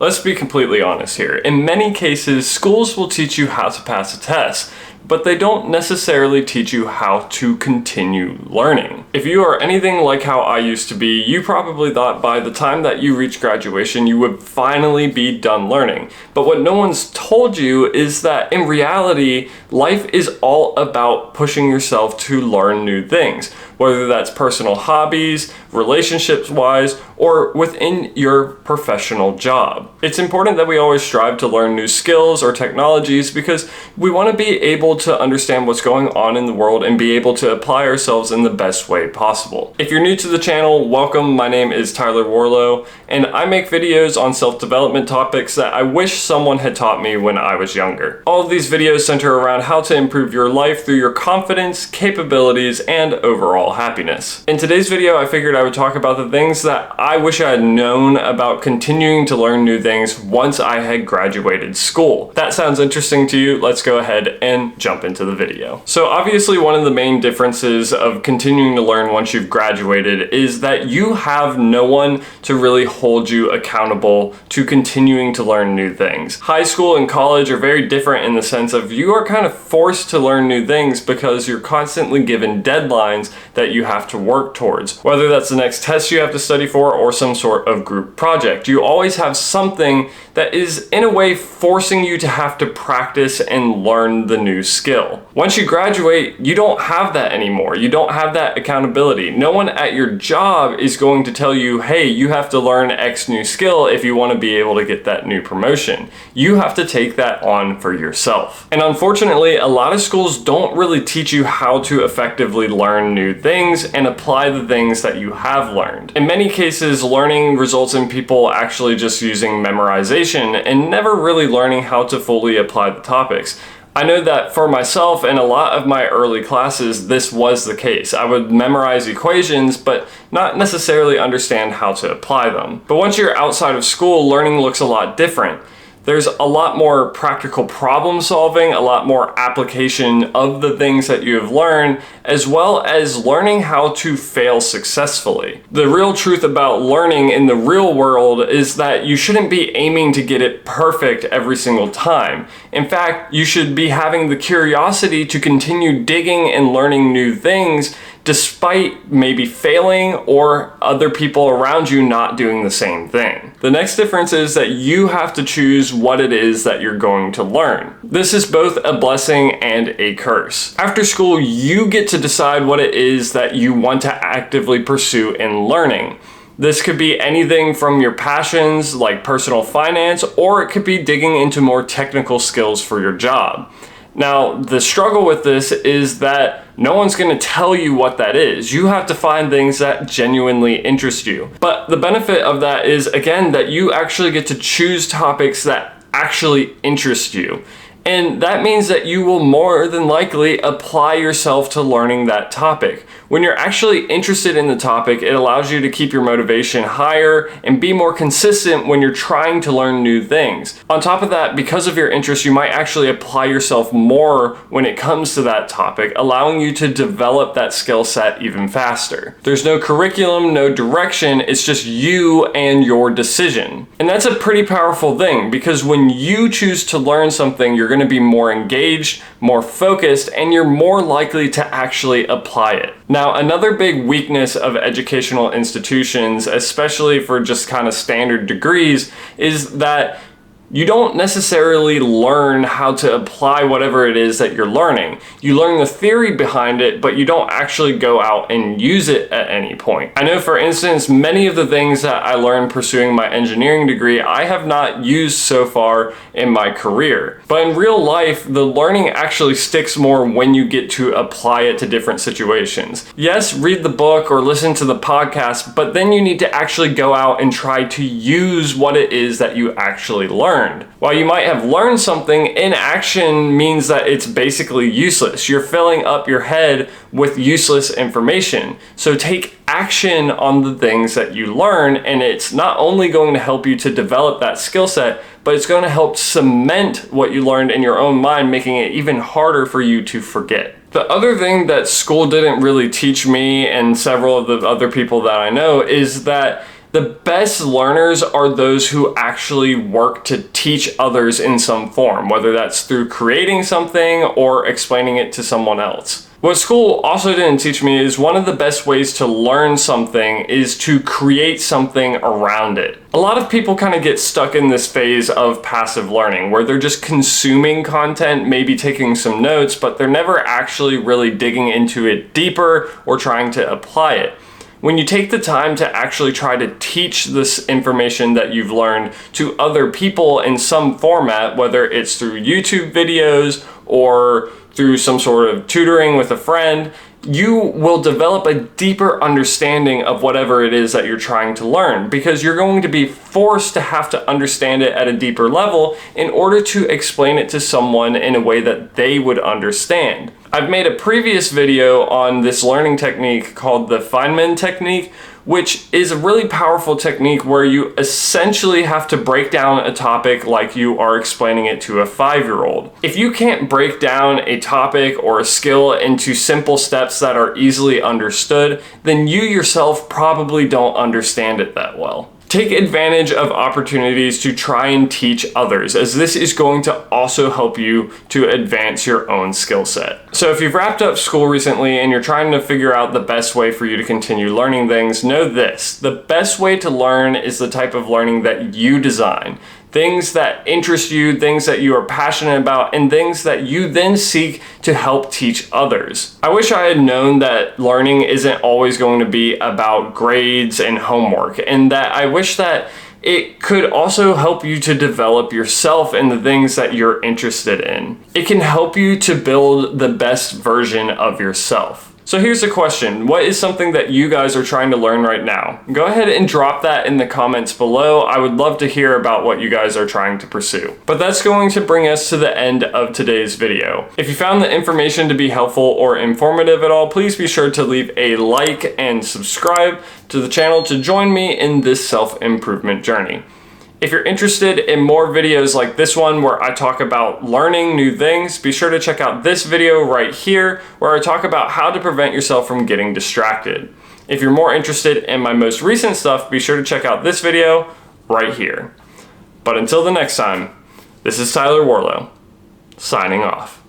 Let's be completely honest here. In many cases, schools will teach you how to pass a test, but they don't necessarily teach you how to continue learning. If you are anything like how I used to be, you probably thought by the time that you reach graduation, you would finally be done learning. But what no one's told you is that in reality, life is all about pushing yourself to learn new things, whether that's personal hobbies, relationships-wise, or within your professional job. It's important that we always strive to learn new skills or technologies because we want to be able to understand what's going on in the world and be able to apply ourselves in the best way possible. If you're new to the channel, welcome. My name is Tyler Warlow, and I make videos on self-development topics that I wish someone had taught me when I was younger. All of these videos center around how to improve your life through your confidence, capabilities, and overall happiness. In today's video, I figured I would talk about the things that I wish I had known about continuing to learn new things once I had graduated school. If that sounds interesting to you, let's go ahead and jump into the video. So obviously one of the main differences of continuing to learn once you've graduated is that you have no one to really hold you accountable to continuing to learn new things. High school and college are very different in the sense of you are kind of forced to learn new things because you're constantly given deadlines that you have to work towards. Whether that's the next test you have to study for or some sort of group project, you always have something that is in a way forcing you to have to practice and learn the new skill. Once you graduate, you don't have that anymore. You don't have that accountability. No one at your job is going to tell you, hey, you have to learn X new skill if you want to be able to get that new promotion. You have to take that on for yourself. And unfortunately, a lot of schools don't really teach you how to effectively learn new things and apply the things that you have learned. In many cases, learning results in people actually just using memorization and never really learning how to fully apply the topics. I know that for myself and a lot of my early classes, this was the case. I would memorize equations, but not necessarily understand how to apply them. But once you're outside of school, learning looks a lot different. There's a lot more practical problem solving, a lot more application of the things that you have learned, as well as learning how to fail successfully. The real truth about learning in the real world is that you shouldn't be aiming to get it perfect every single time. In fact, you should be having the curiosity to continue digging and learning new things despite maybe failing or other people around you not doing the same thing. The next difference is that you have to choose what it is that you're going to learn. This is both a blessing and a curse. After school, you get to decide what it is that you want to actively pursue in learning. This could be anything from your passions like personal finance, or it could be digging into more technical skills for your job. Now, the struggle with this is that no one's going to tell you what that is. You have to find things that genuinely interest you. But the benefit of that is, again, that you actually get to choose topics that actually interest you. And that means that you will more than likely apply yourself to learning that topic. When you're actually interested in the topic, it allows you to keep your motivation higher and be more consistent when you're trying to learn new things. On top of that, because of your interest, you might actually apply yourself more when it comes to that topic, allowing you to develop that skill set even faster. There's no curriculum, no direction, it's just you and your decision. And that's a pretty powerful thing because when you choose to learn something, you're going to be more engaged, more focused, and you're more likely to actually apply it. Now, another big weakness of educational institutions, especially for just kind of standard degrees, is that you don't necessarily learn how to apply whatever it is that you're learning. You learn the theory behind it, but you don't actually go out and use it at any point. I know, for instance, many of the things that I learned pursuing my engineering degree, I have not used so far in my career. But in real life, the learning actually sticks more when you get to apply it to different situations. Yes, read the book or listen to the podcast, but then you need to actually go out and try to use what it is that you actually learned. While you might have learned something, inaction means that it's basically useless. You're filling up your head with useless information. So take action on the things that you learn, and it's not only going to help you to develop that skill set, but it's going to help cement what you learned in your own mind, making it even harder for you to forget. The other thing that school didn't really teach me and several of the other people that I know is that The best learners are those who actually work to teach others in some form, whether that's through creating something or explaining it to someone else. What school also didn't teach me is one of the best ways to learn something is to create something around it. A lot of people kind of get stuck in this phase of passive learning where they're just consuming content, maybe taking some notes, but they're never actually really digging into it deeper or trying to apply it. When you take the time to actually try to teach this information that you've learned to other people in some format, whether it's through YouTube videos or through some sort of tutoring with a friend, you will develop a deeper understanding of whatever it is that you're trying to learn, because you're going to be forced to have to understand it at a deeper level in order to explain it to someone in a way that they would understand. I've made a previous video on this learning technique called the Feynman technique, which is a really powerful technique where you essentially have to break down a topic like you are explaining it to a 5-year-old. If you can't break down a topic or a skill into simple steps that are easily understood, then you yourself probably don't understand it that well. Take advantage of opportunities to try and teach others, as this is going to also help you to advance your own skill set. So if you've wrapped up school recently and you're trying to figure out the best way for you to continue learning things, know this: the best way to learn is the type of learning that you design. Things that interest you, things that you are passionate about, and things that you then seek to help teach others. I wish I had known that learning isn't always going to be about grades and homework, and that I wish that it could also help you to develop yourself in the things that you're interested in. It can help you to build the best version of yourself. So here's the question: what is something that you guys are trying to learn right now? Go ahead and drop that in the comments below. I would love to hear about what you guys are trying to pursue. But that's going to bring us to the end of today's video. If you found the information to be helpful or informative at all, please be sure to leave a like and subscribe to the channel to join me in this self-improvement journey. If you're interested in more videos like this one where I talk about learning new things, be sure to check out this video right here where I talk about how to prevent yourself from getting distracted. If you're more interested in my most recent stuff, be sure to check out this video right here. But until the next time, this is Tyler Warlow, signing off.